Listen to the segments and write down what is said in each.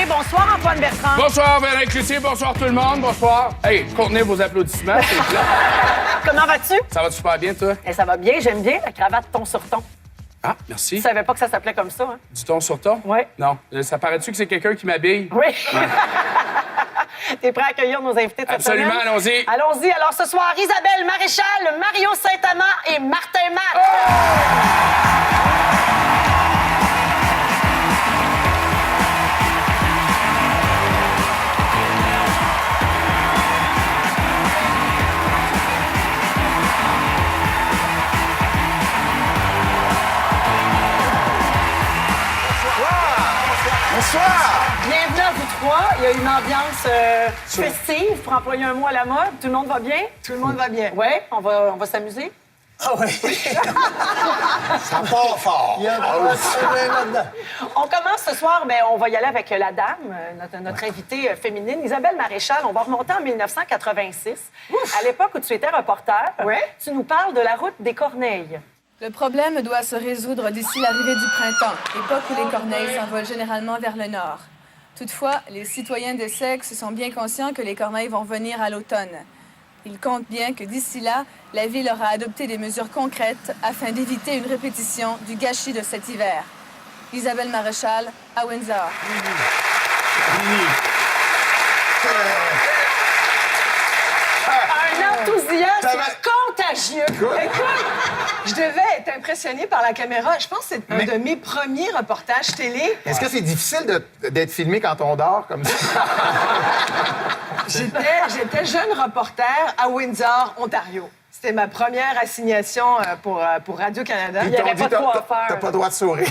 Bonsoir, Antoine Bertrand. Bonsoir, Véronique Cloutier. Bonsoir, tout le monde. Bonsoir. Hey, contenez vos applaudissements, s'il vous plaît. Comment vas-tu? Ça va super bien, toi? Ça va bien, j'aime bien la cravate ton sur ton. Ah, merci. Tu savais pas que ça s'appelait comme ça, hein? Du ton sur ton? Oui. Non. Ça paraît-tu que c'est quelqu'un qui m'habille? Oui. T'es prêt à accueillir nos invités de cette semaine? Absolument, allons-y. Allons-y. Alors, ce soir, Isabelle Maréchal, Mario Saint-Amand et Martin Matt. Oh! Bonsoir! Bienvenue à vous trois. Il y a une ambiance festive, pour employer un mot à la mode. Tout le monde va bien? Tout le monde va bien. Oui, on va s'amuser. Ah oui! Ça part fort. Il y a un problème là-dedans. On commence ce soir, mais on va y aller avec la dame, notre invitée féminine, Isabelle Maréchal. On va remonter en 1986, à l'époque où tu étais reporter. Ouais. Tu nous parles de la route des Corneilles. Le problème doit se résoudre d'ici l'arrivée du printemps, époque où les corneilles s'envolent généralement vers le nord. Toutefois, les citoyens de Sexe sont bien conscients que les corneilles vont venir à l'automne. Ils comptent bien que d'ici là, la ville aura adopté des mesures concrètes afin d'éviter une répétition du gâchis de cet hiver. Isabelle Maréchal, à Windsor. Un enthousiasme contagieux. Écoute, je devais être impressionnée par la caméra. Je pense que c'est un de mes premiers reportages télé. Est-ce que c'est difficile d'être filmé quand on dort comme ça? J'étais jeune reporter à Windsor, Ontario. C'était ma première assignation pour Radio-Canada. Il y avait pas de quoi faire. T'as pas le droit de sourire.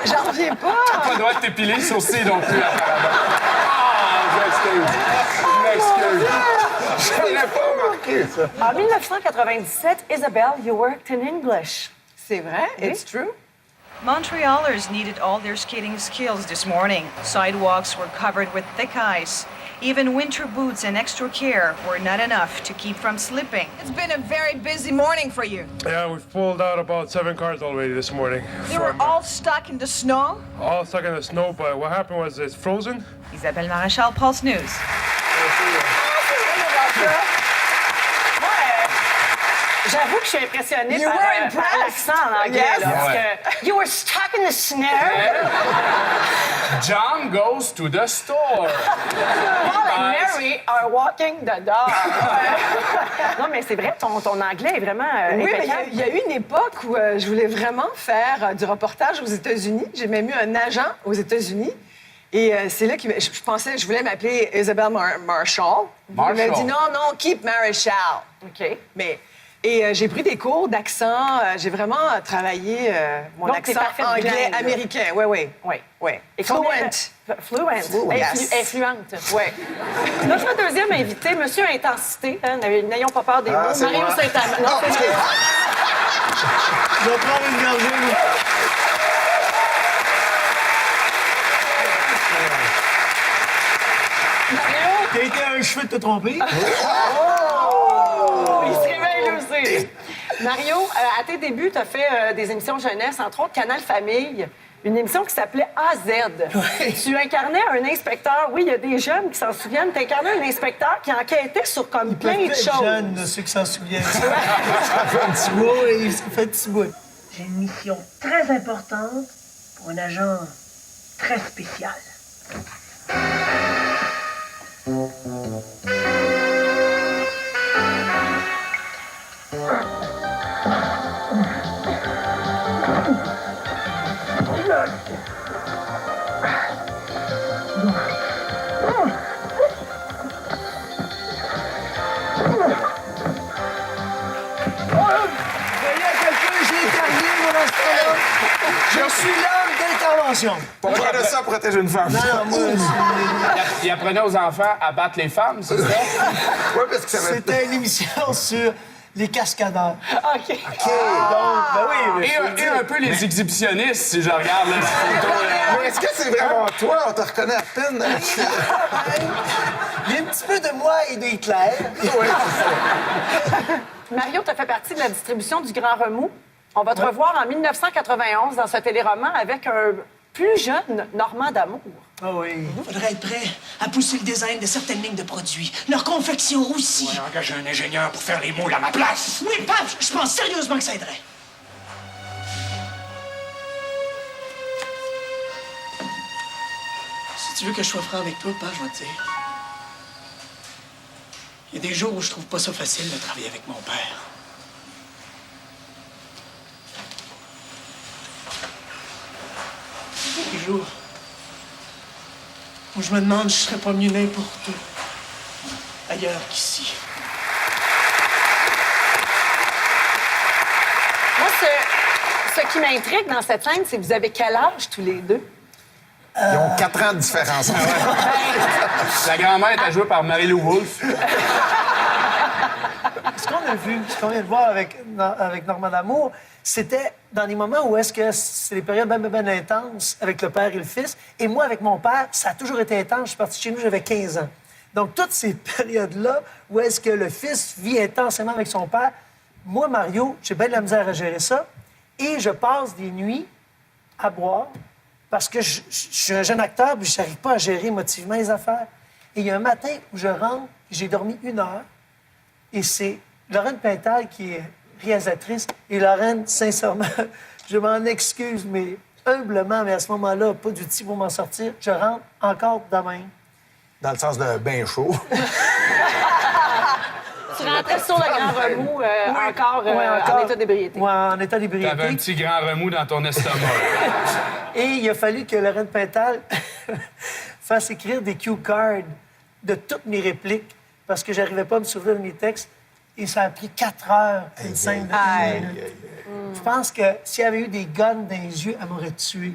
J'en reviens pas. Pas le droit de t'épiler le sourcil non plus, apparemment. Je m'excuse. Je l'ai pas remarqué, ça. En 1997, Isabelle, you worked in English. C'est vrai? It's true? Montrealers needed all their skating skills this morning. Sidewalks were covered with thick ice. Even winter boots and extra care were not enough to keep from slipping. It's been a very busy morning for you. Yeah, we've pulled out about 7 cars already this morning. They were all stuck in the snow. All stuck in the snow, but what happened was it's frozen. Isabelle Maréchal, Pulse News. J'avoue que je suis impressionnée You par, were par impressed? l'accent en anglais. Yes. Là, parce que you were stuck in the snow. John goes to the store. Paul and Mary are walking the dog. Non, mais c'est vrai, ton anglais est vraiment Oui, mais impeccable. il y a eu une époque où je voulais vraiment faire du reportage aux États-Unis. J'ai même eu un agent aux États-Unis. Et c'est là que je voulais m'appeler Isabelle Marshall. Il m'a dit non, keep Maréchal. OK. Et j'ai pris des cours d'accent. J'ai vraiment travaillé mon Donc, t'es accent parfaite anglais bilingue, là. américain. Oui. Oui. Et Fluent. Fluent. Yes. Influente. Oui. Notre deuxième invité, Monsieur Intensité, hein, n'ayons pas peur des mots. c'est Mario moi. Saint-Amand. Non, c'est moi. Je vais prendre une gorgée. Mario, T'as été un cheveu de te tromper? il se réveille aussi. Mario, à tes débuts, tu as fait des émissions jeunesse, entre autres Canal Famille, une émission qui s'appelait AZ. Tu incarnais un inspecteur. Oui, il y a des jeunes qui s'en souviennent. Tu incarnais un inspecteur qui enquêtait sur comme plein de choses. Jeunes, ceux qui s'en souviennent. Ça fait un petit bout, et ça fait un petit bout. J'ai une mission très importante pour un agent très spécial. Je suis l'homme d'intervention. Pourquoi de ça protéger une femme? Non, moi, Il apprenait aux enfants à battre les femmes, c'est ça? Oui, parce que ça va... c'était une émission sur les cascadeurs. OK. Donc, ben oui. Et un peu les exhibitionnistes, si je regarde la photo. Mais est-ce que c'est vraiment toi? On te reconnaît à peine. Il y a un petit peu de moi et de Hitler. Mario, tu as fait partie de la distribution du Grand Remous. On va te revoir en 1991 dans ce téléroman avec un plus jeune Normand d'Amour. Ah oui. Faudrait être prêt à pousser le design de certaines lignes de produits. Leur confection aussi. Ouais, engager un ingénieur pour faire les moules à ma place. Oui, Paf, je pense sérieusement que ça aiderait. Si tu veux que je sois franc avec toi, Paf, je vais te dire. Il y a des jours où je trouve pas ça facile de travailler avec mon père. Il y a des jours où je me demande si je serais pas mieux n'importe où ailleurs qu'ici. Moi, ce qui m'intrigue dans cette scène, c'est que vous avez quel âge tous les deux? Ils ont 4 ans de différence. La grand-mère était jouée par Marie-Lou Wolfe. Ce qu'on a vu, ce qu'on vient de voir avec Normand d'Amour, c'était dans les moments où est-ce que c'est des périodes bien intenses avec le père et le fils. Et moi, avec mon père, ça a toujours été intense. Je suis parti chez nous, j'avais 15 ans. Donc, toutes ces périodes-là où est-ce que le fils vit intensément avec son père, moi, Mario, j'ai bien de la misère à gérer ça. Et je passe des nuits à boire parce que je suis un jeune acteur puis je n'arrive pas à gérer émotivement les affaires. Et il y a un matin où je rentre, j'ai dormi 1 heure et c'est Lorraine Pintal qui est réalisatrice. Et Lorraine, sincèrement, je m'en excuse, mais humblement, mais à ce moment-là, pas d'outils pour m'en sortir. Je rentre encore demain. Dans le sens de bain chaud. Tu rentrais sur le Grand Remous encore en état d'ébriété. Oui, en état d'ébriété. T'avais un petit grand remous dans ton estomac. Et il a fallu que Lorraine Pintal fasse écrire des cue cards de toutes mes répliques parce que j'arrivais pas à me souvenir de mes textes. Et ça a pris 4 heures, une scène de 1 minute. Je pense que s'il y avait eu des guns dans les yeux, elle m'aurait tué.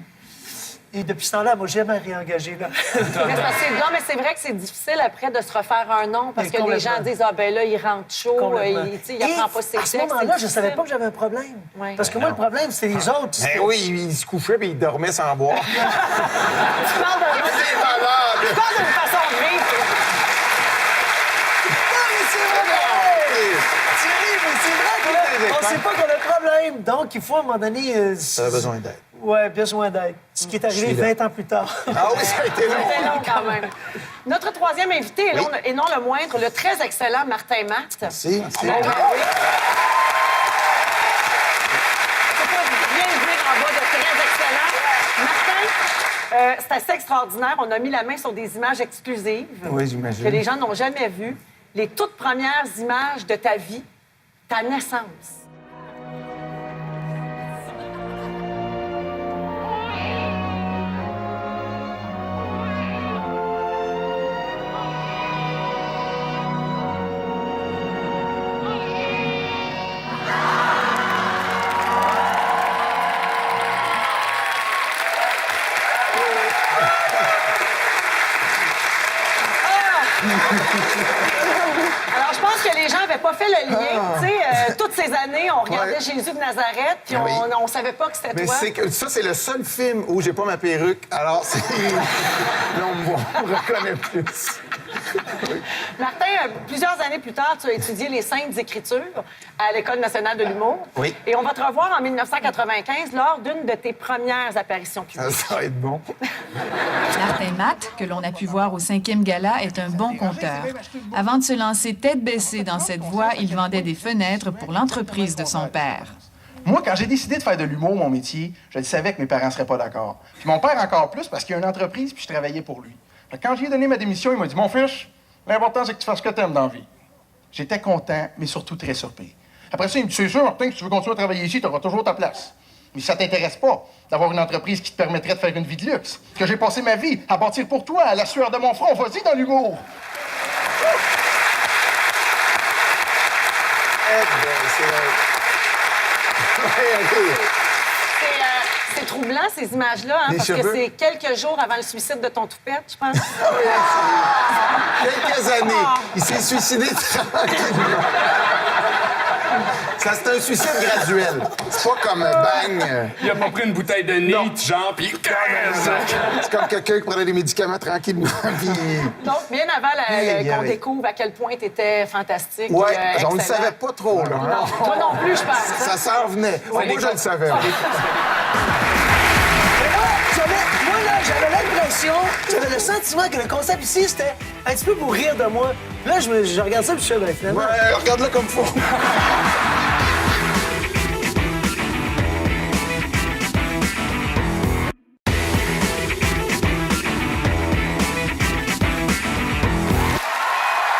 Et depuis ce temps-là, elle m'a jamais réengagé. Là. Non, mais c'est vrai que c'est difficile après de se refaire un nom parce que les gens disent « Ah, ben là, il rentre chaud, il apprend pas ses à textes. » À ce moment-là, je savais pas que j'avais un problème. Oui. Parce que moi, le problème, c'est les autres. Ben oui, il se couchait puis il dormait sans boire. Tu parles d'une façon de vivre. On sait pas qu'on a de problème. Donc, il faut à un moment donné... Ça a besoin d'aide. Oui, besoin d'aide. Ce qui est arrivé 20 ans plus tard. Ah oui, ça a été long. C'était long quand même. Notre troisième invité, et non le moindre, le très excellent Martin Matt. Merci. Viens venir en bas de très excellent. Martin, c'est assez extraordinaire. On a mis la main sur des images exclusives Oui, j'imagine. que les gens n'ont jamais vues. Les toutes premières images de ta vie, ta naissance. Alors, je pense que les gens n'avaient pas fait le lien. Tu sais, toutes ces années, on regardait Jésus de Nazareth, puis on savait pas que c'était Mais toi. ça, c'est le seul film où j'ai pas ma perruque. Alors, c'est... Là, on me reconnaît plus. Martin, plusieurs années plus tard, tu as étudié les Saintes Écritures à l'École nationale de l'humour. Oui. Et on va te revoir en 1995 lors d'une de tes premières apparitions publiques. Ça va être bon. Martin Matt, que l'on a pu voir au 5e gala, est un bon conteur. Avant de se lancer tête baissée dans cette voie, il vendait des fenêtres pour l'entreprise de son père. Moi, quand j'ai décidé de faire de l'humour, mon métier, je le savais que mes parents seraient pas d'accord. Puis mon père encore plus, parce qu'il y a une entreprise, puis je travaillais pour lui. Fait que quand j'ai donné ma démission, il m'a dit « Mon fils, l'important, c'est que tu fasses ce que t'aimes dans la vie. » J'étais content, mais surtout très surpris. Après ça, il me dit « C'est sûr, Martin, que si tu veux continuer à travailler ici, tu auras toujours ta place. Mais ça t'intéresse pas d'avoir une entreprise qui te permettrait de faire une vie de luxe. Que j'ai passé ma vie à bâtir pour toi, à la sueur de mon front. Vas-y dans l'humour. » C'est troublant, ces images-là, hein, Les parce cheveux. que c'est quelques jours avant le suicide de ton toupette, je pense. Quelques années. Il s'est suicidé tranquillement. Ça, c'est un suicide graduel. C'est pas comme bang. Il a pas pris une bouteille de nez, genre, puis... C'est comme quelqu'un qui prenait des médicaments tranquillement. Puis... Donc, bien avant Oui, qu'on oui. découvre à quel point tu étais fantastique. Ouais, on le excellent. savait pas trop, là. Non, toi non plus, je pense. Ça s'en venait. Moi, je le savais. Moi, j'avais l'impression, j'avais le sentiment que le concept ici, c'était un petit peu pour rire de moi. Là, je regarde ça puis je suis ben, finalement... Ouais, regarde-le comme faut.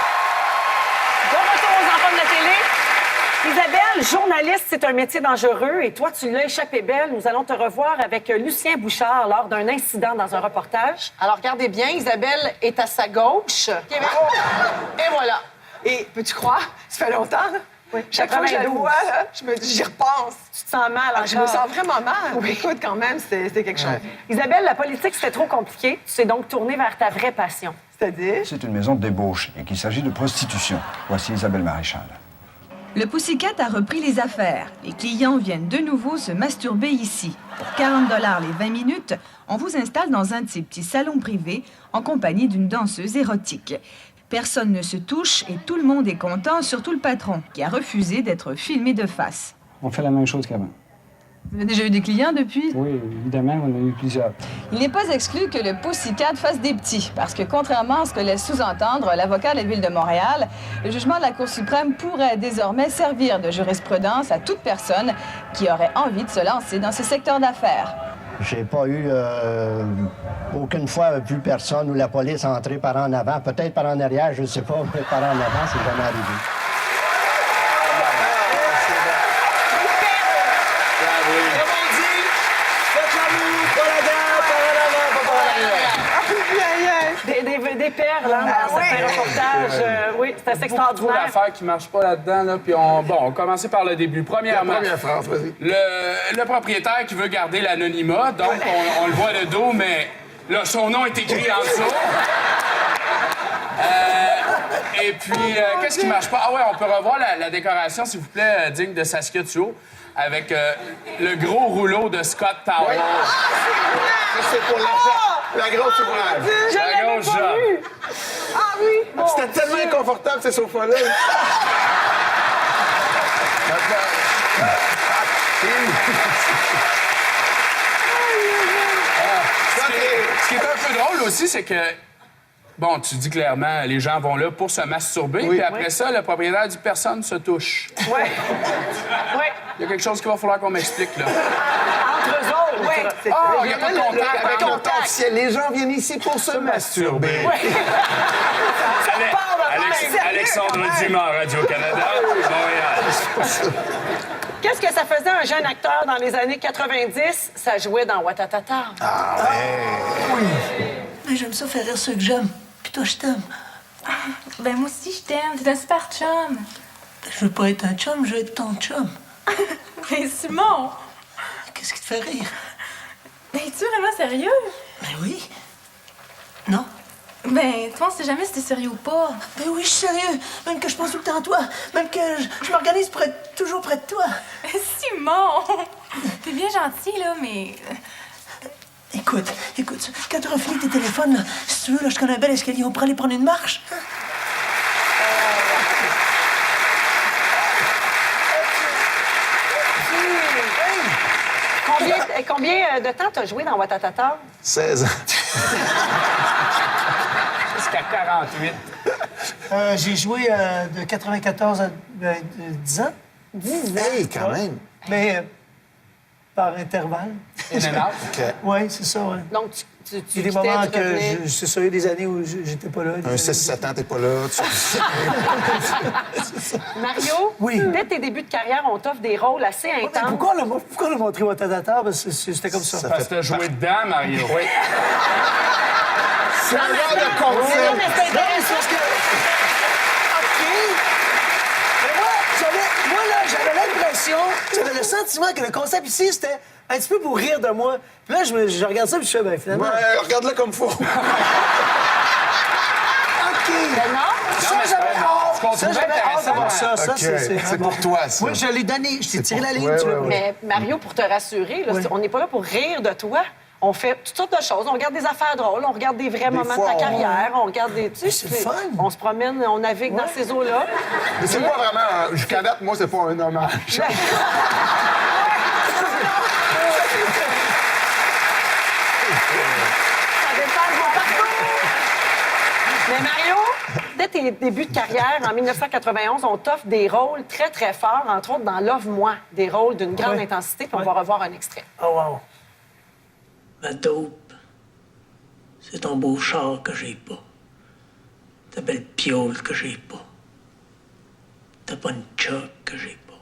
De retour aux enfants de la télé. Isabelle, journaliste, c'est un métier dangereux et toi, tu l'as échappé belle. Nous allons te revoir avec Lucien Bouchard lors d'un incident dans un reportage. Alors, regardez bien, Isabelle est à sa gauche. Et voilà. Et peux-tu croire? Ça fait longtemps, là. Oui, Chaque fois que je la 92. vois, là, j'y repense. Tu te sens mal encore. Je me sens vraiment mal. Oui. Écoute, quand même, c'était quelque chose. Isabelle, la politique, c'était trop compliqué. Tu t'es donc tournée vers ta vraie passion. C'est-à-dire? C'est une maison de débauche et qu'il s'agit de prostitution. Voici Isabelle Maréchal. Le Pussycat a repris les affaires. Les clients viennent de nouveau se masturber ici. Pour 40 $ les 20 minutes, on vous installe dans un de ces petits salons privés en compagnie d'une danseuse érotique. Personne ne se touche et tout le monde est content, surtout le patron, qui a refusé d'être filmé de face. On fait la même chose qu'avant. Vous avez déjà eu des clients depuis? Oui, évidemment, on a eu plusieurs. Il n'est pas exclu que le Pussycat fasse des petits, parce que contrairement à ce que laisse sous-entendre l'avocat de la Ville de Montréal, le jugement de la Cour suprême pourrait désormais servir de jurisprudence à toute personne qui aurait envie de se lancer dans ce secteur d'affaires. J'ai pas eu aucune fois vu personne ou la police entrer par en avant. Peut-être par en arrière, je ne sais pas, mais par en avant, c'est jamais arrivé. Des perles, hein, dans certains reportages. Oui, c'est assez Beaucoup extraordinaire. d'affaires qui marchent pas là-dedans, là. Puis on va commencer par le début. Premièrement, La première phrase, vas-y. le propriétaire qui veut garder l'anonymat, donc on le voit le dos, mais là, son nom est écrit en dessous. Et puis, qu'est-ce qui marche pas? Ah ouais, on peut revoir la décoration, s'il vous plaît, digne de Saskia Thuot, avec le gros rouleau de Scott Tower. Oui. C'est pour la grosse ouvrage. Je La l'avais grosse pas job. vu. Ah oui! Bon, C'était tellement inconfortable, ces sofas-là. Ce qui est un peu drôle aussi, c'est que, bon, tu dis clairement, les gens vont là pour se masturber, Oui. puis après ça, le propriétaire dit personne se touche. ouais. Ouais. Il y a quelque chose qu'il va falloir qu'on m'explique, là. Entre eux autres. Ouais, c'est Ah, il n'y a pas de contact. Avec pardon. contact, si les gens viennent ici pour se masturber. Alexandre Dumas, Radio-Canada, Montréal. Qu'est-ce que ça faisait un jeune acteur dans les années 90? Ça jouait dans Watatata. Ah ouais. Mais j'aime ça faire rire ceux que j'aime. Puis toi, je t'aime. Ben moi aussi, je t'aime. T'es un super chum. Je veux pas être un chum, je veux être ton chum. Mais Simon! Qu'est-ce qui te fait rire? Ben, es-tu vraiment sérieux? Ben oui. Non? Ben, toi, on sait jamais si t'es sérieux ou pas. Ben oui, je suis sérieux. Même que je pense tout le temps à toi. Même que je m'organise pour être toujours près de toi. Simon! T'es bien gentil, là, mais... Écoute, quand tu auras fini tes téléphones, là, si tu veux, là, je connais un bel escalier. On pourrait aller prendre une marche. Combien de temps t'as joué dans Watatata? 16 ans. Jusqu'à 48. J'ai joué de 94 à 10 ans. 10 ans? Hey, quand même. Mais par intervalle. In and out. OK. Oui, c'est ça, oui. Donc, tu Il y a des quittais, moments tu revenais. que c'est ça, il y a des années où j'étais pas là. Un 6-7 ans, t'es pas là. Mario, Oui. dès tes débuts de carrière, on t'offre des rôles assez Mais intenses. pourquoi on l'a montré Watatata? Parce que c'était comme ça. Parce que t'as joué dedans, Mario. Oui. C'est un genre de Non, concept. mais c'est intéressant. OK. Mais moi, là, j'avais l'impression, j'avais le sentiment que le concept ici, c'était un petit peu pour rire de moi. Puis là, je regarde ça, puis je fais, ben finalement... Ouais, regarde-le comme faux. OK. Ben non. Ça, j'avais hâte. Ça, j'avais hâte d'avoir ça. Ça, OK. c'est C'est pour toi, ça. Oui, je l'ai donné. Je t'ai tiré la ligne, Ouais, tu ouais, l'as ouais. Mais Mario, pour te rassurer, là, on n'est pas là pour rire de toi. On fait toutes sortes de choses. On regarde des affaires drôles, on regarde des vrais moments fois, de ta on- carrière, on regarde des... Tu sais, c'est le fun. On se promène, on navigue dans ces eaux-là. Mais c'est pas vraiment... Jusqu'à date, moi, c'est pas un hommage. Ça dépend de vos parcours. Mais Mario, dès tes débuts de carrière, en 1991, on t'offre des rôles très, très forts, entre autres dans Love-moi, des rôles d'une grande intensité, puis on va revoir un extrait. Oh, wow. Ma taupe, c'est ton beau char que j'ai pas. Ta belle piole que j'ai pas. Ta bonne choc que j'ai pas.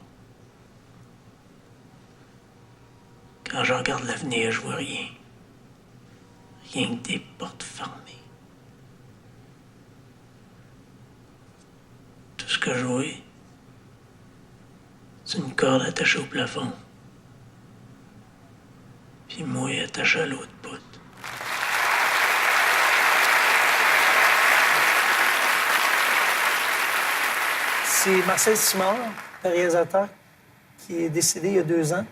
Quand je regarde l'avenir, je vois rien. Rien que des portes fermées. Tout ce que je vois, c'est une corde attachée au plafond. Puis moi attaché à l'autre bout. C'est Marcel Simard, le réalisateur, qui est décédé il y a 2 ans,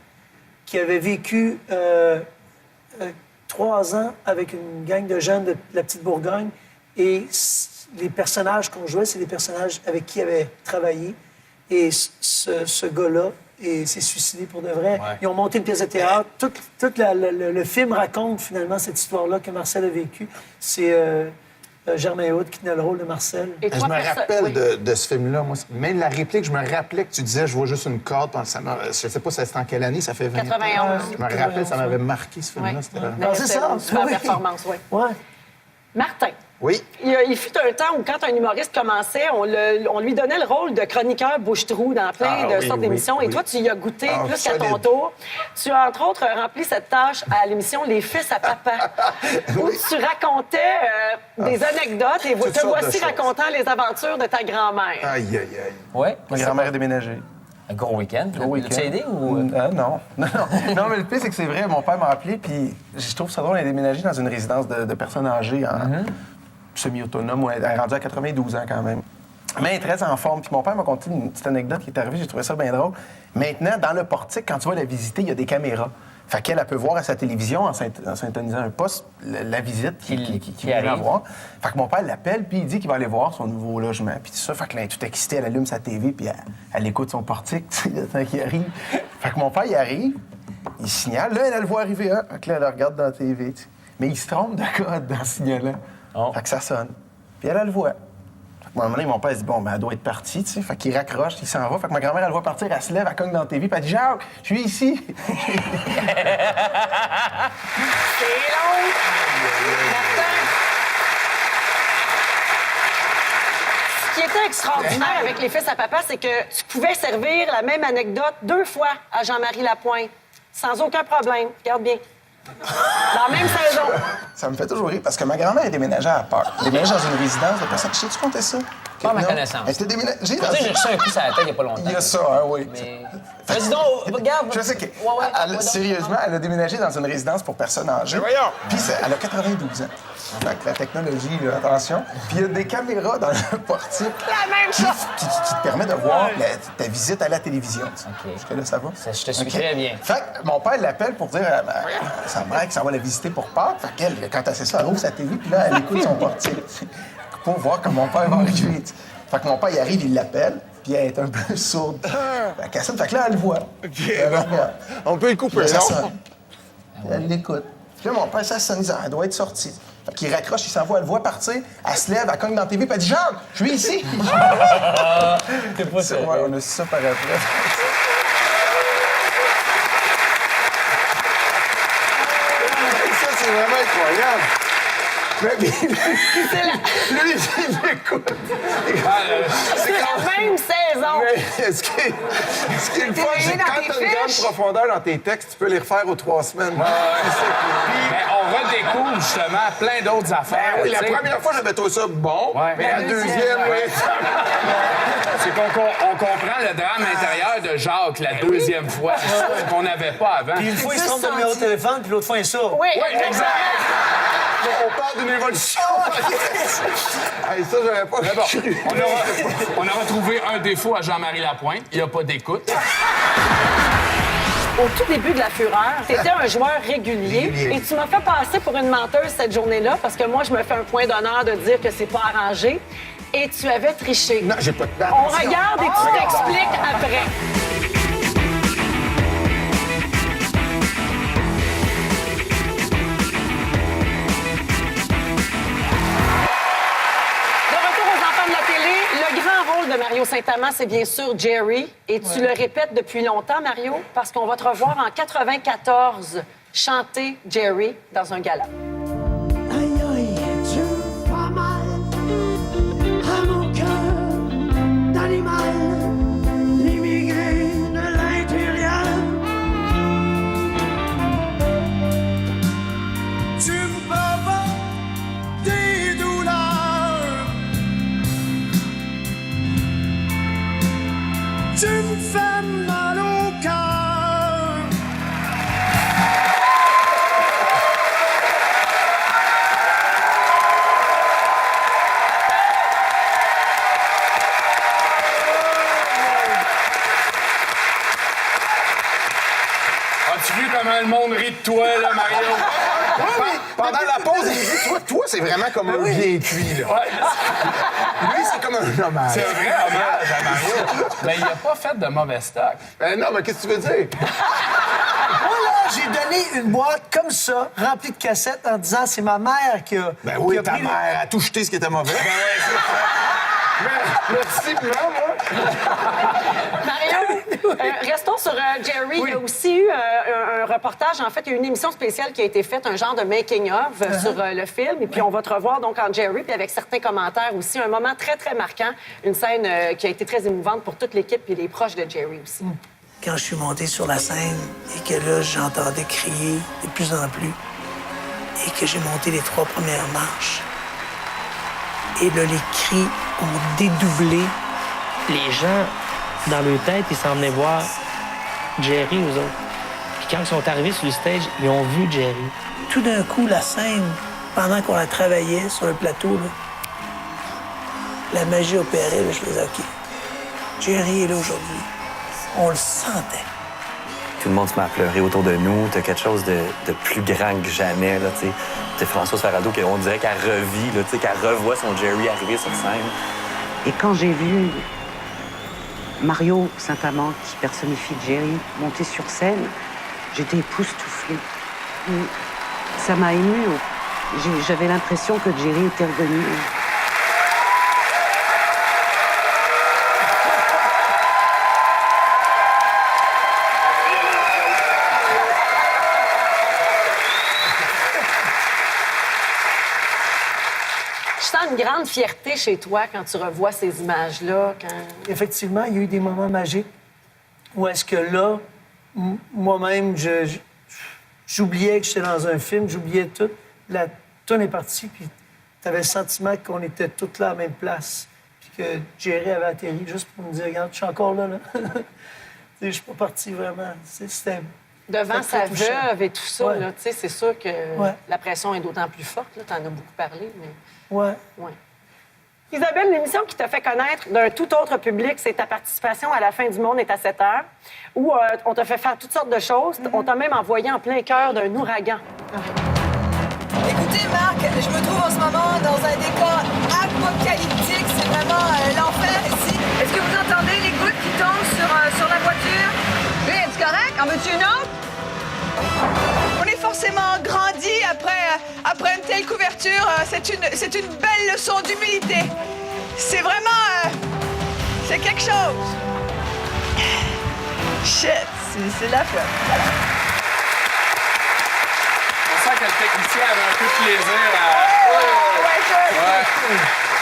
qui avait vécu 3 ans avec une gang de jeunes de la petite Bourgogne. Et les personnages qu'on jouait, c'est des personnages avec qui il avait travaillé. Et ce gars-là s'est suicidé pour de vrai. Ouais. Ils ont monté une pièce de théâtre. Tout le film raconte finalement cette histoire-là que Marcel a vécue. C'est Germain Hood qui tenait le rôle de Marcel. Et Je toi, me rappelle de ce film-là. Moi, même la réplique, je me rappelais que tu disais « je vois juste une corde ». Je sais pas c'était en quelle année, ça fait 20 ans. 91. Je me rappelle, ça m'avait marqué, ce film-là. Ouais. C'était- Mais c'est c'était ça. une super Oui. performance, oui. Ouais. Martin, Oui. il fut un temps où, quand un humoriste commençait, on lui donnait le rôle de chroniqueur bouche-trou dans plein de sortes d'émissions. Et toi, tu y as goûté plus qu'à ton solide. tour. Tu as, entre autres, rempli cette tâche à l'émission Les Fils à Papa, où tu racontais des anecdotes et Toutes te sortes de voici choses. racontant les aventures de ta grand-mère. Aïe, aïe, aïe. Ouais. Ma grand-mère est déménagée. Un gros week-end. Gros week-end. L'as-tu aidé ou... Non. Non, mais le pire, c'est que c'est vrai. Mon père m'a appelé, puis je trouve ça drôle. Elle est déménagée dans une résidence de personnes âgées, semi-autonome. Elle est rendue à 92 ans quand même. Mais elle est très en forme. Puis mon père m'a conté une petite anecdote qui est arrivée. J'ai trouvé ça bien drôle. Maintenant, dans le portique, quand tu vas la visiter, il y a des caméras. Fait qu'elle peut voir à sa télévision, en syntonisant un poste, la visite qui vient la arrive. voir. Fait que mon père l'appelle, puis il dit qu'il va aller voir son nouveau logement. Puis tout ça, fait que là, elle est toute excitée, elle allume sa TV, puis elle écoute son portique, tu sais, le temps qu'il arrive. Fait que mon père, il arrive, il signale. Là, elle le voit arriver, hein. Fait que là, elle le regarde dans la TV, tu sais. Mais il se trompe de code en signalant. Oh. Fait que ça sonne. Puis elle le voit. Fait que à un moment donné, mon père, il dit, bon, ben, elle doit être partie, tu sais. Fait qu'il raccroche, il s'en va. Fait que ma grand-mère, elle le voit partir, elle se lève, elle cogne dans la TV, puis elle dit, Jacques, je suis ici. C'est long! Martin! Ce qui était extraordinaire avec Les Fils à Papa, c'est que tu pouvais servir la même anecdote 2 fois à Jean-Marie Lapointe, sans aucun problème. Regarde bien. Dans la même saison. Ça me fait toujours rire parce que ma grand-mère est déménagée à Pâques. Elle est déménagée dans une résidence de personnes. Tu comptais ça? Pas à ma Non. connaissance. Elle était déménagée Tu dans sais, j'ai reçu un coup sur la tête il n'y a pas longtemps. Il y a ça, hein, oui. Mais... Vas-y donc, regarde. Je sais que, Ouais, sérieusement, elle a déménagé dans une résidence pour personnes âgées. Puis elle a 92 ans. Fait que la technologie, là, attention. Puis il y a des caméras dans le portique. La même chose! Qui te permet de voir ta visite à la télévision. OK. Jusque-là, ça va? Je te suis OK. très bien. Fait que mon père l'appelle pour dire à sa mère qu'il s'en va la visiter pour Pâques. Fait qu'elle, quand elle sait ça, elle ouvre sa TV, puis là, elle écoute son portique pour voir quand mon père va arriver. T'sais. Fait que mon père, il arrive, il l'appelle, puis elle est un peu sourde. La cassette, fait que là, elle le voit. On peut le couper, Puis là, ça non? sonne. Puis elle l'écoute. Puis là, mon père, ça sonne, il dit, elle doit être sortie. Fait qu'il raccroche, il s'envoie, elle le voit partir, elle se lève, elle cogne dans la TV, puis elle dit, Jacques, je suis ici. T'es pas sérieux. Ouais, on a su ça par après. Ça, c'est vraiment incroyable. Mais lui, il m'écoute. C'est la même saison! Mais ce qui est le fun, c'est que dans quand tes tu as une grande fiches. profondeur dans tes textes, tu peux les refaire aux 3 semaines. Mais on redécouvre justement plein d'autres affaires. Ben oui, la tu sais. première fois, j'avais trouvé ça bon. Ouais. Mais la deuxième, oui. c'est qu'on comprend le drame intérieur de Jacques la deuxième fois. C'est ça qu'on n'avait pas avant. Puis une fois, il se trompe de numéro de téléphone, puis l'autre fois, il sort. Oui, exact. On parle d'une évolution. Hey, ça, j'aurais pas cru. On a retrouvé un défaut à Jean-Marie Lapointe. Il n'y a pas d'écoute. Au tout début de la fureur, tu étais un joueur régulier et tu m'as fait passer pour une menteuse cette journée-là parce que moi, je me fais un point d'honneur de dire que c'est pas arrangé et tu avais triché. Non, j'ai pas de On regarde et tu t'expliques après. De Mario Saint-Amand, c'est bien sûr Jerry. Et tu le répètes depuis longtemps, Mario, parce qu'on va te revoir en 94 chanter Jerry dans un gala. Aïe, aïe, tu me fais mal à mon cœur d'animal, l'immigré de l'intérieur. Tu me provoques des douleurs. Tu me fais mal au cœur. As-tu vu comment le monde rit de toi, là, Mario? Oui. Pendant la pause, il dit, toi, c'est vraiment comme un bien cuit, là. Lui, c'est comme un hommage. C'est un vrai hommage à Mario. Mais il n'a pas fait de mauvais stock. Non, mais qu'est-ce que tu veux dire? Moi, là, j'ai donné une boîte comme ça, remplie de cassettes, en disant c'est ma mère qui a. Ben oui, qui a ta pris mère a tout jeté ce qui était mauvais. Ben oui, c'est ça. Merci, moi. Mario, restons sur Jerry. Il y a aussi eu un reportage. En fait, il y a eu une émission spéciale qui a été faite, un genre de making-of sur le film. Et puis, on va te revoir donc en Jerry, puis avec certains commentaires aussi. Un moment très, très marquant. Une scène qui a été très émouvante pour toute l'équipe et les proches de Jerry aussi. Quand je suis monté sur la scène et que là, j'entendais crier de plus en plus et que j'ai monté les 3 premières marches, et là, les cris ont dédoublé. Les gens, dans leur tête, ils s'en venaient voir Jerry, eux autres. Puis quand ils sont arrivés sur le stage, ils ont vu Jerry. Tout d'un coup, la scène, pendant qu'on la travaillait sur le plateau, là, la magie opérait, là, je faisais OK. Jerry est là aujourd'hui. On le sentait. Tout le monde se met à pleurer autour de nous. T'as quelque chose de plus grand que jamais, là, tu sais. T'as Françoise Farado, on dirait qu'elle revit, là, tu sais, qu'elle revoit son Jerry arriver sur scène. Et quand j'ai vu Mario Saint-Amand, qui personnifie Jerry, monter sur scène, j'étais époustouflée. Ça m'a émue. J'avais l'impression que Jerry était revenu. Je sens une grande fierté chez toi quand tu revois ces images-là. Effectivement, il y a eu des moments magiques où est-ce que là, moi-même, j'oubliais que j'étais dans un film, j'oubliais tout. La tourne est partie, puis tu avais le sentiment qu'on était toutes là à la même place. Puis que Jerry avait atterri juste pour me dire, regarde, je suis encore là. Je suis pas parti vraiment. C'était... Devant sa veuve et tout ça, Ouais. là, tu sais, c'est sûr que Ouais. la pression est d'autant plus forte. Tu en as beaucoup parlé, mais... Ouais. Ouais. Isabelle, l'émission qui t'a fait connaître d'un tout autre public, c'est ta participation à La fin du monde est à 7 heures, où on t'a fait faire toutes sortes de choses. On t'a même envoyé en plein cœur d'un ouragan. Écoutez, Marc, je me trouve en ce moment dans un décor apocalyptique. C'est vraiment l'enfer ici. Est-ce que vous entendez les gouttes qui tombent sur la voiture? Oui, c'est correct. En veux-tu une autre? On est forcément grandi après une telle couverture. C'est une belle leçon d'humilité. C'est vraiment... c'est quelque chose. Shit, c'est la flotte. On sent que le technicien avait un peu de plaisir à... Ouais.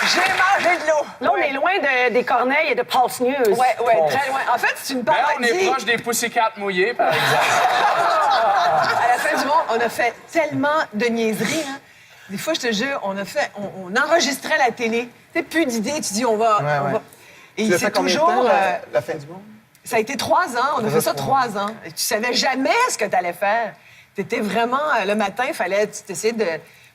J'ai mangé de l'eau. Là, on est loin des Corneilles et de Pulse News. Ouais, très loin. En fait, c'est une Ben, parodie. on est proche des Pussycat mouillés, par exemple. À la fin du monde, on a fait tellement de niaiseries. Hein. Des fois, je te jure, on enregistrait la télé. T'as plus d'idées, tu dis on va. Et Tu l'as c'est fait combien de toujours... temps, la fin du monde? Ça a été 3 ans. On a fait ça 3 ans. Et tu savais jamais ce que tu allais faire. Tu étais vraiment... le matin, il fallait essayer de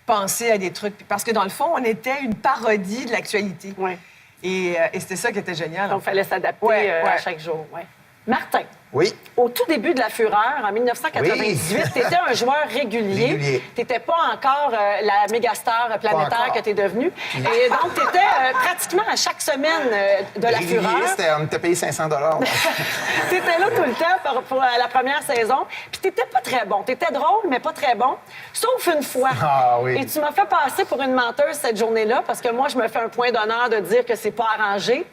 penser à des trucs. Parce que dans le fond, on était une parodie de l'actualité. Ouais. Et c'était ça qui était génial. Donc, il fallait s'adapter à chaque jour. Ouais. Martin. Oui. Au tout début de la Fureur, en 1998, Oui. tu étais un joueur régulier. Tu n'étais pas encore la mégastar planétaire que tu es devenue. Et donc, tu étais pratiquement à chaque semaine de la Fureur. On t'a payé 500 Tu étais là tout le temps pour la première saison. Puis tu n'étais pas très bon. Tu étais drôle, mais pas très bon. Sauf une fois. Ah oui. Et tu m'as fait passer pour une menteuse cette journée-là parce que moi, je me fais un point d'honneur de dire que c'est pas arrangé.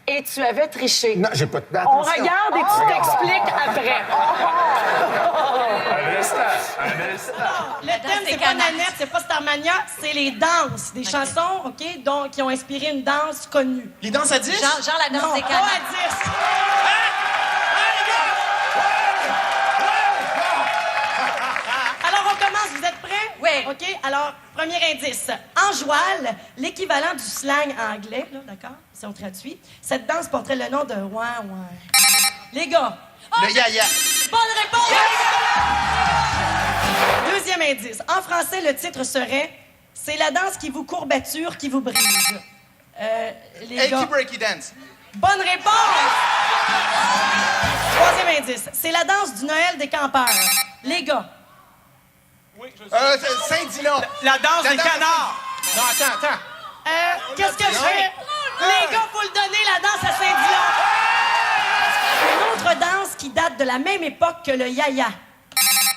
Et tu avais triché. Non, j'ai pas de... On regarde et tu t'expliques après. Un instant. Le thème, c'est pas Nanette, c'est pas Starmania, c'est les danses. Des chansons, OK, donc, qui ont inspiré une danse connue. Les danses à 10? Genre la danse des canards. Pas à 10. Alors, on commence. Vous êtes prêts? Oui. OK, alors, premier indice. En joual, l'équivalent du slang anglais, là, d'accord? Si on traduit, cette danse porterait le nom de ouin. Les gars. Le ya-ya. Bonne réponse! Deuxième indice. En français, le titre serait « C'est la danse qui vous courbature, qui vous brise ». Les gars... Breaky Dance. Bonne réponse! Troisième indice. C'est la danse du Noël des campeurs. Les gars. Saint-Dilon. La danse des canards. Non, attends. Qu'est-ce que je fais? Les gars, faut le donner, la danse à Saint-Dilon. Une autre danse qui date de la même époque que le yaya.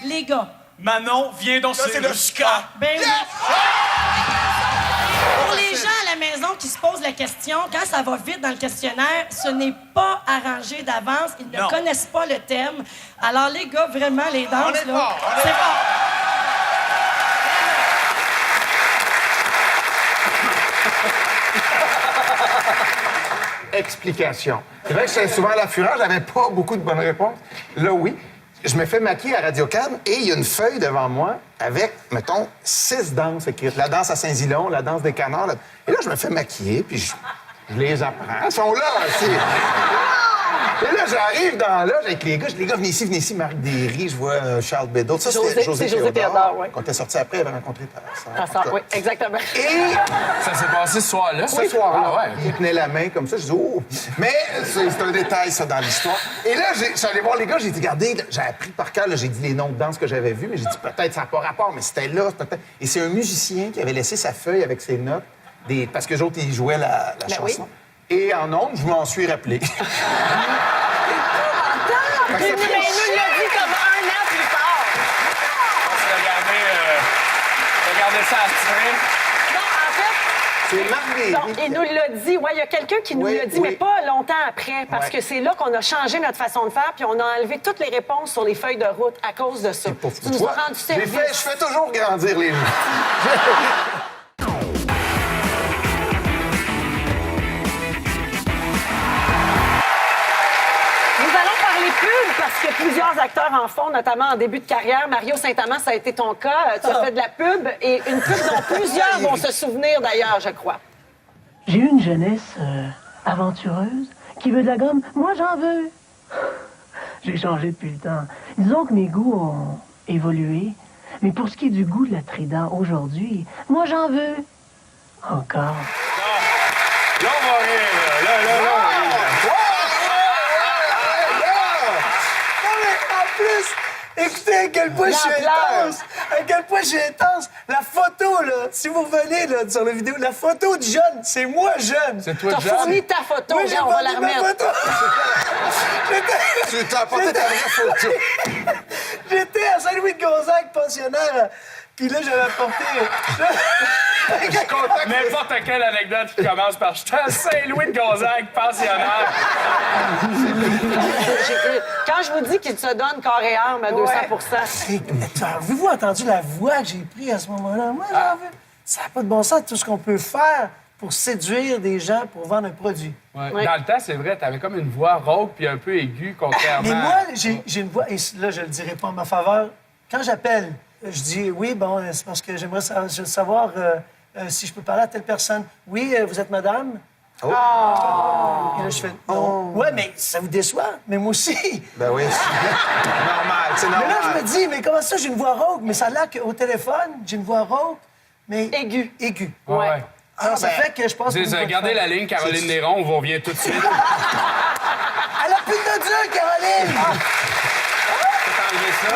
Les gars. Manon, viens danser. Ça, c'est le ska. Ben oui. Pour les gens à la maison qui se posent la question, quand ça va vite dans le questionnaire, ce n'est pas arrangé d'avance. Ils ne connaissent pas le thème. Alors, les gars, vraiment, les danses, on est là, fort, c'est fort. Explication. C'est vrai que j'étais souvent à la Fureur, j'avais pas beaucoup de bonnes réponses. Là, oui. Je me fais maquiller à Radio-Can et il y a une feuille devant moi avec, mettons, 6 danses écrites. La danse à Saint-Zilon, la danse des canards. Et là, je me fais maquiller, puis je les apprends. Ils sont là, aussi. Et là, j'arrive dans la loge avec les gars. Je dis, les gars, venez ici, Marc Derry. Je vois Charles Bédot. Ça, c'était José Théodore. Oui. Quand t'es sorti après, elle avait rencontré ta sœur. Oui, exactement. Et... Ça s'est passé ce soir-là? Ce soir-là. Ah, ouais, Il tenait la main comme ça. Je dis, oh! Mais c'est un détail, ça, dans l'histoire. Et là, j'allais voir les gars. J'ai dit, regardez, j'ai appris par cœur. J'ai dit les noms de danse que j'avais vus. Mais j'ai dit, peut-être ça n'a pas rapport, mais c'était là. Peut-être. Et c'est un musicien qui avait laissé sa feuille avec ses notes. Parce que les autres, ils jouaient la chanson. Oui. Et en ondes, je m'en suis rappelé. Mais il nous l'a dit comme 1 an plus tard. Regardez ça à tirer. Non, en fait... C'est Marc il nous l'a dit. Oui, il y a quelqu'un qui nous l'a dit, mais pas longtemps après. Parce que c'est là qu'on a changé notre façon de faire, puis on a enlevé toutes les réponses sur les feuilles de route à cause de ça. Tu nous as rendu service. Je fais toujours grandir les gens. Parce que plusieurs acteurs en font, notamment en début de carrière. Mario Saint-Amand, ça a été ton cas. Tu as fait de la pub et une pub dont plusieurs vont se souvenir d'ailleurs, je crois. J'ai eu une jeunesse aventureuse qui veut de la gomme. Moi, j'en veux. J'ai changé depuis le temps. Disons que mes goûts ont évolué. Mais pour ce qui est du goût de la Trident aujourd'hui, moi, j'en veux. Encore. Là, on va rire. Là. Écoutez à quel point je suis intense! À quel point je suis intense! La photo, là, si vous revenez là, sur la vidéo, la photo de jeune, c'est moi jeune! C'est toi, T'as fourni ta photo, oui, on va la remettre. Tu t'as apporté ta vraie photo. J'étais à Saint-Louis-de-Gonzague, pensionnaire, puis là, j'avais apporté... N'importe quelle anecdote qui commence par « J'étais à Saint-Louis-de-Gonzague, pensionnaire. » Quand je vous dis qu'il se donne corps et âme à 200 Avez-vous entendu la voix que j'ai prise à ce moment-là? Moi, j'en veux. Ça n'a pas de bon sens, tout ce qu'on peut faire pour séduire des gens pour vendre un produit. Ouais. Oui. Dans le temps, c'est vrai, t'avais comme une voix rauque puis un peu aiguë, contrairement... Mais moi, j'ai une voix... Et là, je le dirai pas en ma faveur. Quand j'appelle, je dis « Oui, bon, c'est parce que j'aimerais savoir si je peux parler à telle personne. Oui, vous êtes madame? Oh! Et là, je fais non. Ouais, mais ça vous déçoit? Mais moi aussi. Ben oui, c'est normal, c'est normal. Mais là, je me dis, mais comment ça, j'ai une voix rauque? Mais ça a l'air qu'au téléphone, j'ai une voix rauque, mais... Aiguë. Aiguë. Ouais. Alors, ça fait que je pense que... Gardez la ligne, Caroline Néron, on vous revient tout de suite. Elle a plus de Dieu, Caroline! Enlever ça.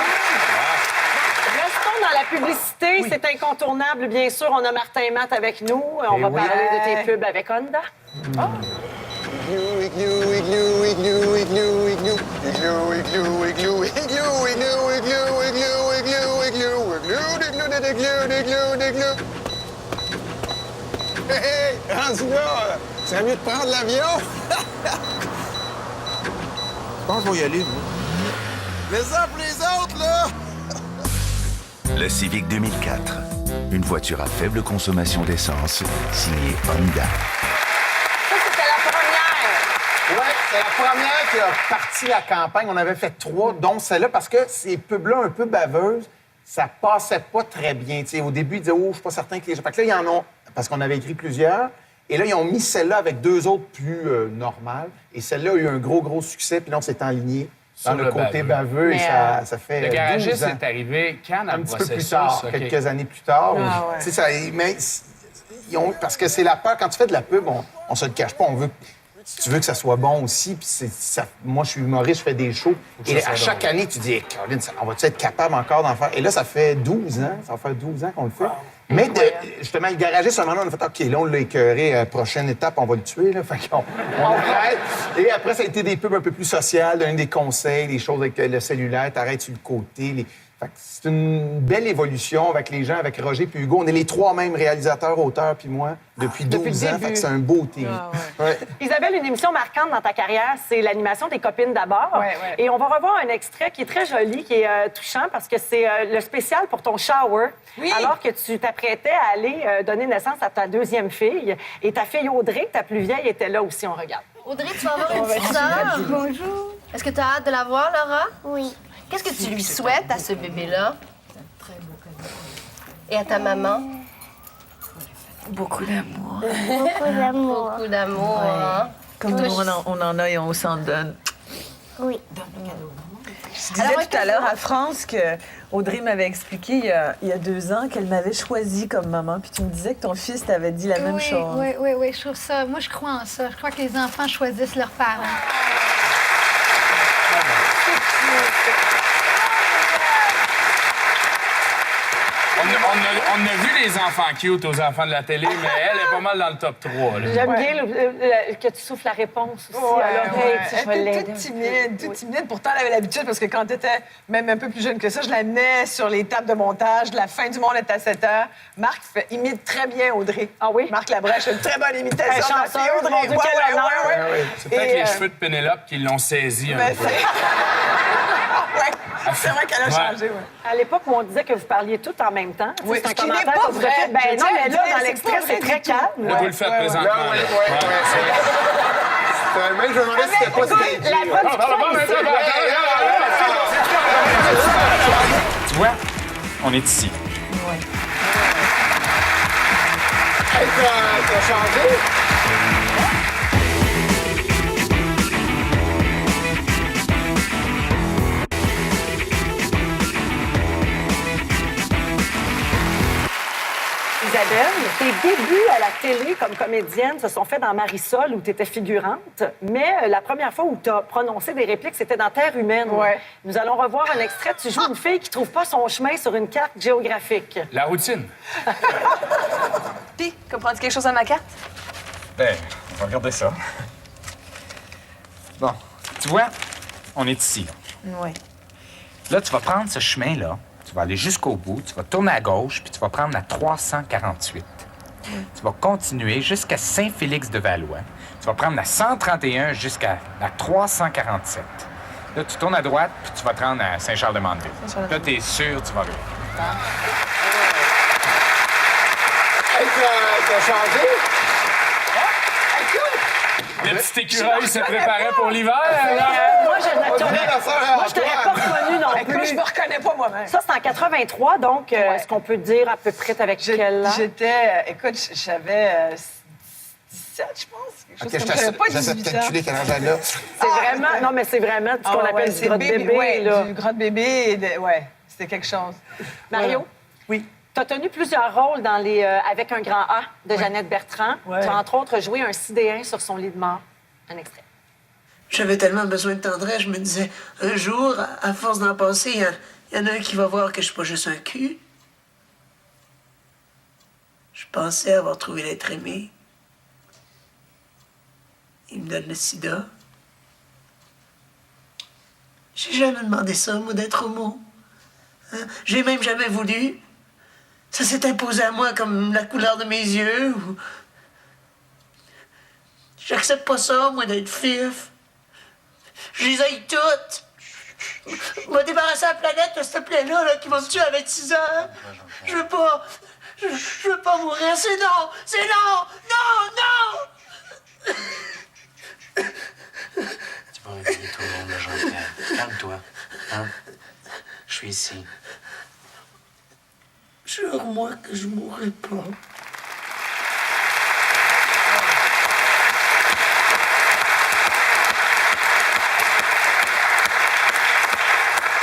Restons dans la publicité, c'est incontournable, bien sûr. On a Martin et Matt avec nous. On va parler de tes pubs avec Honda. Hé, rendu là, c'est mieux de prendre l'avion. Je pense que je vais y aller, moi. Les uns pour les autres, là! Le Civic 2004. Une voiture à faible consommation d'essence, signée Honda. Ça, c'était la première. Oui, c'est la première qui a parti la campagne. On avait fait 3, dont celle-là, parce que ces pubs-là, un peu baveuses, ça passait pas très bien. T'sais, au début, ils disaient « Oh, je suis pas certain que les gens... » Fait que là, ils en ont... Parce qu'on avait écrit plusieurs. Et là, ils ont mis celle-là avec 2 autres plus normales. Et celle-là a eu un gros succès. Puis là, on s'est enligné dans le côté baveux. Et ça fait Le garagiste 12 ans. est arrivé quand dans Un le petit peu plus processus? tard, OK. quelques années plus tard. Ah, Tu sais, ça, mais parce que c'est la peur. Quand tu fais de la pub, on se le cache pas. Tu veux que ça soit bon aussi. Puis moi, je suis humoriste, je fais des shows. Et à chaque année, tu dis, hey, Caroline, on va-tu être capable encore d'en faire? Et là, ça fait 12 ans. Ça va faire 12 ans qu'on le fait. Mais justement, le garagiste, à un moment donné, on a fait, OK, là, on l'a écœuré. Prochaine étape, on va le tuer. Là. Fait qu'on arrête. Et après, ça a été des pubs un peu plus sociales, donner des conseils, des choses avec le cellulaire, t'arrêtes sur le côté. Fait que c'est une belle évolution avec les gens, avec Roger puis Hugo. On est les 3 mêmes réalisateurs, auteurs puis moi depuis 12 ans. Fait que c'est un beau team. Ouais. Isabelle, une émission marquante dans ta carrière, c'est l'animation des copines d'abord. Ouais. Et on va revoir un extrait qui est très joli, qui est touchant, parce que c'est le spécial pour ton shower. Oui. Alors que tu t'apprêtais à aller donner naissance à ta 2e fille. Et ta fille Audrey, ta plus vieille, était là aussi. On regarde. Audrey, tu vas avoir une petite sœur. Bonjour. Est-ce que tu as hâte de la voir, Laura? Oui. Qu'est-ce que tu lui souhaites à ce bébé-là? Et à ta maman? Beaucoup d'amour. Beaucoup d'amour. Beaucoup d'amour, hein? Comme nous, on en a et on s'en donne. Oui. Je disais tout à l'heure à France que Audrey m'avait expliqué il y a 2 ans qu'elle m'avait choisi comme maman. Puis tu me disais que ton fils t'avait dit la même chose. Oui, je trouve ça. Moi, je crois en ça. Je crois que les enfants choisissent leurs parents. On a vu les enfants cute aux enfants de la télé, mais elle est pas mal dans le top 3. Là. J'aime bien que tu souffles la réponse aussi à l'oreille. Tu sais, je vais Elle l'aider. était toute timide. Pourtant, elle avait l'habitude, parce que quand tu étais même un peu plus jeune que ça, je l'amenais sur les tables de montage. La fin du monde est à 7 heures. Marc imite très bien Audrey. Ah oui? Marc Labrèche a une très bonne imitation. Elle chante de la fille ça, Audrey. mon Dieu, quel honneur. Ouais. C'est peut-être Et, les cheveux de Pénélope qui l'ont saisi un Ben, peu. c'est vrai qu'elle a changé, ouais. À l'époque où on disait que vous parliez tout en même temps, Oui, c'est un ce qui n'est commentaire pas que vous vrai. faites. Ben Je non, tiens à mais là, dire, dans c'est l'extrait, pas c'est vrai très du tout. calme. Là, vous le faites présentement. Là, là. Même, je me demandais si c'était pas stagé. La production ici. Tu vois, on est ici. Hey, t'as changé? Isabelle, tes débuts à la télé comme comédienne se sont faits dans Marisol, où tu étais figurante, mais la première fois où tu as prononcé des répliques, c'était dans Terre humaine. Ouais. Nous allons revoir un extrait. Tu joues une fille qui trouve pas son chemin sur une carte géographique. La routine. Puis, comprends-tu quelque chose à ma carte? Ben, on va regarder ça. Bon, tu vois, on est ici. Oui. Là, tu vas prendre ce chemin-là, tu vas aller jusqu'au bout, tu vas tourner à gauche, puis tu vas prendre la 348. Tu vas continuer jusqu'à Saint-Félix-de-Valois. Tu vas prendre la 131 jusqu'à la 347. Là, tu tournes à droite, puis tu vas te rendre à Saint-Charles-de-Mandeville. Là, t'es sûr, tu vas arriver. Hey, t'as changé? Le petit écureuil se préparait pour l'hiver. Moi, je t'aurais pas reconnu non Écoute, plus. je me reconnais pas moi-même. Ça, c'est en 83, donc est-ce qu'on peut dire à peu près avec quel âge? J'étais... écoute, j'avais 17, je pense. Quelque OK, chose comme ça. J'avais pas j'essaie de 18 ans. calculer quel âge elle a. C'est vraiment... Non, mais c'est vraiment ce qu'on appelle du grotte bébé, ouais, là. du grotte bébé. Ouais, c'était quelque chose. Mario? Oui. Tu as tenu plusieurs rôles dans les Avec un grand A de Jeannette Bertrand. Ouais. Tu as entre autres joué un sidéen sur son lit de mort. Un extrait. J'avais tellement besoin de tendresse, je me disais, un jour, à force d'en passer, il y en a un qui va voir que je suis pas juste un cul. Je pensais avoir trouvé l'être aimé. Il me donne le sida. J'ai jamais demandé ça, moi, d'être homo. Hein? J'ai même jamais voulu. Ça s'est imposé à moi comme la couleur de mes yeux. Ou... J'accepte pas ça, moi, d'être fif. Je les haïs toutes. Je vais débarrasser la planète de cette plaie-là qui va me tuer à 26 ans. Je veux pas... Je veux pas mourir, c'est non! C'est non! Non! Non! Tu vas réveiller tout le monde, Jean-Pierre. Calme-toi. Hein? Je suis ici. Jure-moi que je mourrai pas.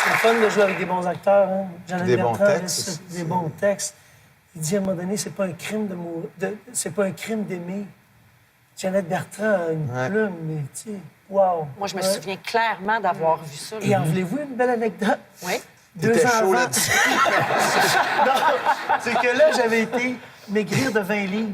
C'est le fun de jouer avec des bons acteurs. Hein? Jeannette Des bons Bertrand, textes. des bons textes. Il dit à un moment donné, c'est pas un crime de mourir, c'est pas un crime d'aimer. Jeannette Bertrand a une plume, mais tu sais, wow. Moi, je me souviens clairement d'avoir vu ça. Et en voulez-vous une belle anecdote? Oui. 2 T'étais ans chaud avant. là-dessus. Non, c'est que là, j'avais été maigrir de 20 livres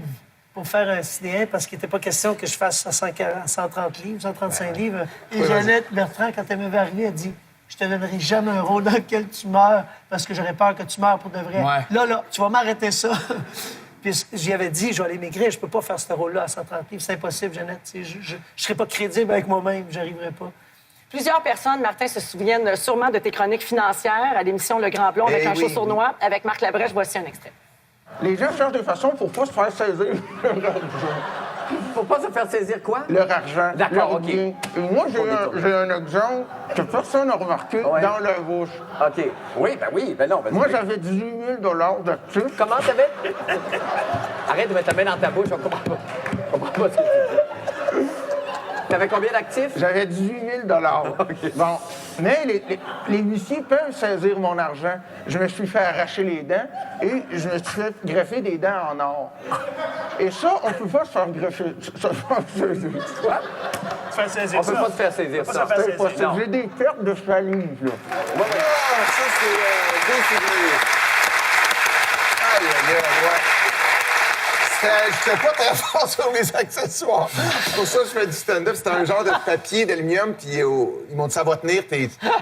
pour faire un sidéen parce qu'il n'était pas question que je fasse à 130 livres, 135 livres. Et Oui, Jeannette Bertrand, quand elle m'avait arrivé, elle dit « Je te donnerai jamais un rôle dans lequel tu meurs parce que j'aurais peur que tu meurs pour de vrai. Ouais. Là, tu vas m'arrêter ça. » Puis j'y avais dit « Je vais aller maigrir, je peux pas faire ce rôle-là à 130 livres. C'est impossible, Jeannette. Je serais pas crédible avec moi-même, j'arriverais pas. » Plusieurs personnes, Martin, se souviennent sûrement de tes chroniques financières à l'émission Le Grand Blond avec Eh un oui, show sournois avec Marc Labrèche. Voici un extrait. Les gens cherchent des façons pour pas se faire saisir leur argent. Faut pas se faire saisir quoi? Leur argent. D'accord, leur OK. bien. Et moi, j'ai un exemple que personne n'a remarqué dans leur bouche. OK. Oui, ben non. Moi, j'avais 18 000 d'actifs. Comment t'avais? Arrête de mettre ta main dans ta bouche, je comprends pas. Je comprends pas ce que tu dis. T'avais combien d'actifs? J'avais 18 000 Bon, mais les huissiers peuvent saisir mon argent. Je me suis fait arracher les dents et je me suis fait greffer des dents en or. Et ça, on peut pas se faire greffer. Quoi? Faire saisir On peut pas te faire saisir ça. C'est possible. J'ai des pertes de salive, là. Ah, ça, c'est des souvenirs. Aïe, aïe, aïe, ouais. J'étais pas très fort sur mes accessoires. Pour ça, je fais du stand-up. C'était un genre de papier d'aluminium, puis ils m'ont dit ça va tenir.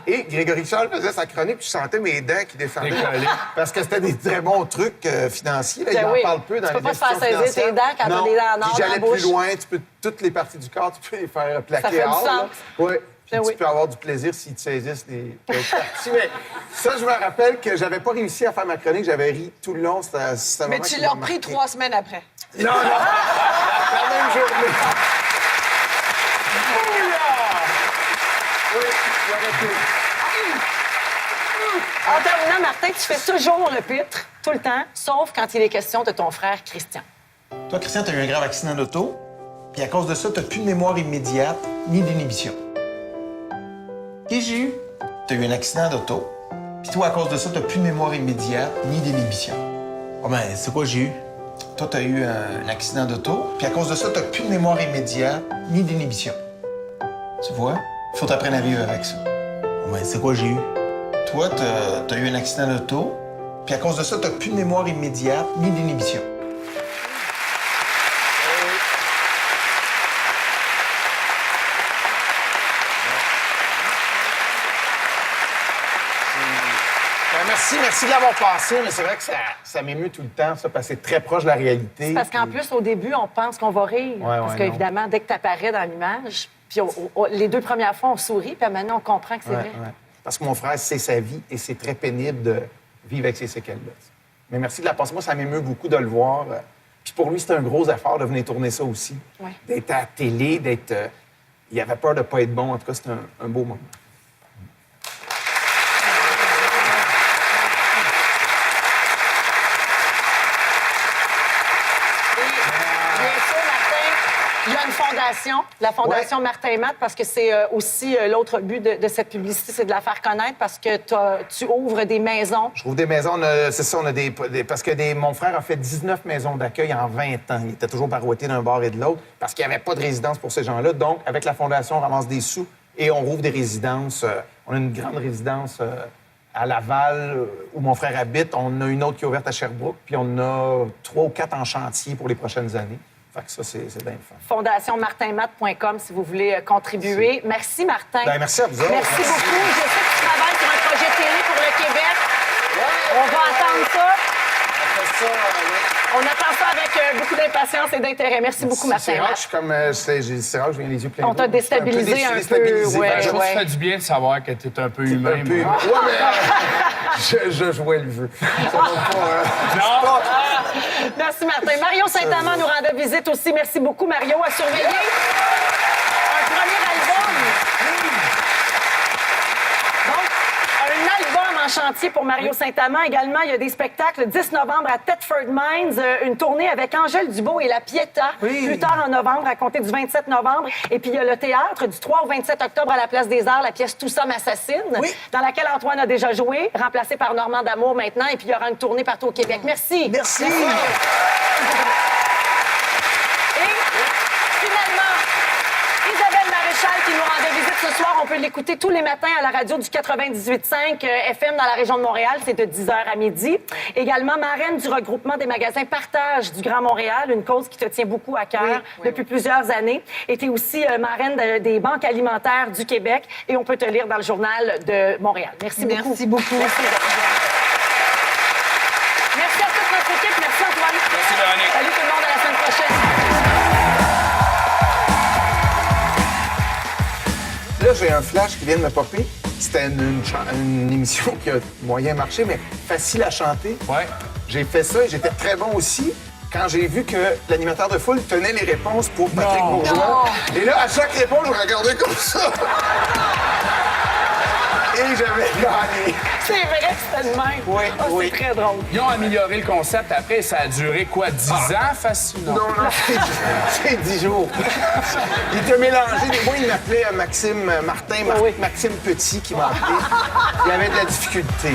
Et Grégory Charles faisait sa chronique, puis je sentais mes dents qui descendaient. Décollées. Parce que c'était des très bons trucs financiers. Là. Ben Il en oui. parle peu dans Tu les peux pas te faire institutions saisir tes financières. dents quand t'as Non. des dents en or Puis dans la j'allais bouche. plus loin. Toutes les parties du corps, tu peux les faire plaquer Ça fait du hors, là. sens. Oui. Puis Ben tu oui. peux avoir du plaisir s'ils te saisissent des parties. Mais ça, je me rappelle que j'avais pas réussi à faire ma chronique. J'avais ri tout le long. C'était un Mais moment tu qui l'as m'a pris marqué. 3 semaines après. Non, non. La même journée. Oui, j'aurais pu. En terminant, Martin, tu fais toujours le pitre, tout le temps, sauf quand il est question de ton frère Christian. Toi, Christian, t'as eu un grave accident d'auto, puis à cause de ça, t'as plus de mémoire immédiate ni d'inhibition. Qu'est-ce que j'ai eu? T'as eu un accident d'auto, puis toi, à cause de ça, t'as plus de mémoire immédiate ni d'inhibition. Oh ben, c'est quoi j'ai eu? Toi, t'as eu un accident d'auto, puis à cause de ça, t'as plus de mémoire immédiate ni d'inhibition. Tu vois? Faut t'apprendre à vivre avec ça. Oh ben, c'est quoi j'ai eu? Toi, t'as eu un accident d'auto, puis à cause de ça, t'as plus de mémoire immédiate ni d'inhibition. Merci de l'avoir passé, mais c'est vrai que ça m'émeut tout le temps, ça, parce que c'est très proche de la réalité. Parce qu'en plus, au début, on pense qu'on va rire. Ouais, parce non. qu'évidemment, dès que tu apparais dans l'image, puis les 2 premières fois, on sourit, puis maintenant, on comprend que c'est vrai. Ouais. Parce que mon frère, c'est sa vie et c'est très pénible de vivre avec ces séquelles-là. Mais merci de la passer. Moi, ça m'émeut beaucoup de le voir. Puis pour lui, c'était un gros effort de venir tourner ça aussi. Ouais. D'être à la télé, d'être... il avait peur de ne pas être bon. En tout cas, c'était un beau moment. Bien sûr, Martin, la Fondation Martin et Matt, parce que c'est aussi l'autre but de cette publicité, c'est de la faire connaître parce que tu ouvres des maisons. Je trouve des maisons, c'est ça, on a parce que mon frère a fait 19 maisons d'accueil en 20 ans. Il était toujours barouetté d'un bord et de l'autre parce qu'il n'y avait pas de résidence pour ces gens-là. Donc, avec la Fondation, on ramasse des sous et on rouvre des résidences. On a une grande résidence à Laval, où mon frère habite. On a une autre qui est ouverte à Sherbrooke, puis on a 3 ou 4 en chantier pour les prochaines années. Fait que ça, c'est bien le fun. FondationMartinMatt.com si vous voulez contribuer. Merci, Martin. Bien, merci à vous autres. Merci beaucoup. Je sais que tu travailles sur un projet télé pour le Québec. On va attendre ça. On attend ça avec beaucoup d'impatience et d'intérêt. Merci beaucoup, Martin. C'est rare que c'est rare que je viens les yeux pleins. On t'a déstabilisé un peu. Je trouve que ça fait du bien de savoir que tu es un peu humain. Oui, mais je jouais le jeu. Merci, Martin. Mario Saint-Amand nous rendait visite aussi. Merci beaucoup, Mario. À surveiller un premier album. Donc, un album en chantier pour Mario Saint-Amand. Également, il y a des spectacles. Le 10 novembre à Thetford Mines, une tournée avec Angèle Dubois et La Pietà. Plus tard en novembre, à compter du 27 novembre. Et puis, il y a le théâtre du 3 au 27 octobre à la Place des Arts, la pièce Tout ça m'assassine, dans laquelle Antoine a déjà joué, remplacé par Normand D'Amour maintenant. Et puis, il y aura une tournée partout au Québec. Merci. Merci. Qui nous rendait visite ce soir. On peut l'écouter tous les matins à la radio du 98.5 FM dans la région de Montréal. C'est de 10h à midi. Également, marraine du regroupement des magasins Partage du Grand Montréal, une cause qui te tient beaucoup à cœur depuis plusieurs années. Et tu es aussi marraine des banques alimentaires du Québec. Et on peut te lire dans le journal de Montréal. Merci beaucoup. Merci beaucoup. Merci à toute notre équipe. Merci Antoine. Merci Véronique. Salut tout le monde, à la semaine prochaine. Là, j'ai un flash qui vient de me popper. C'était une émission qui a moyen marché, mais facile à chanter. Ouais. J'ai fait ça et j'étais très bon aussi quand j'ai vu que l'animateur de foule tenait les réponses pour Patrick Bourgeois. Et là, à chaque réponse, je regardais comme ça. Et j'avais gagné. C'est vrai que c'était le même. Oui, C'est très drôle. Ils ont amélioré le concept. Après, ça a duré quoi, 10 ans facilement? Non, c'est 10 jours. Il était mélangé. Moi, il m'appelait Maxime Martin, Maxime Petit qui m'a appelé. Il avait de la difficulté.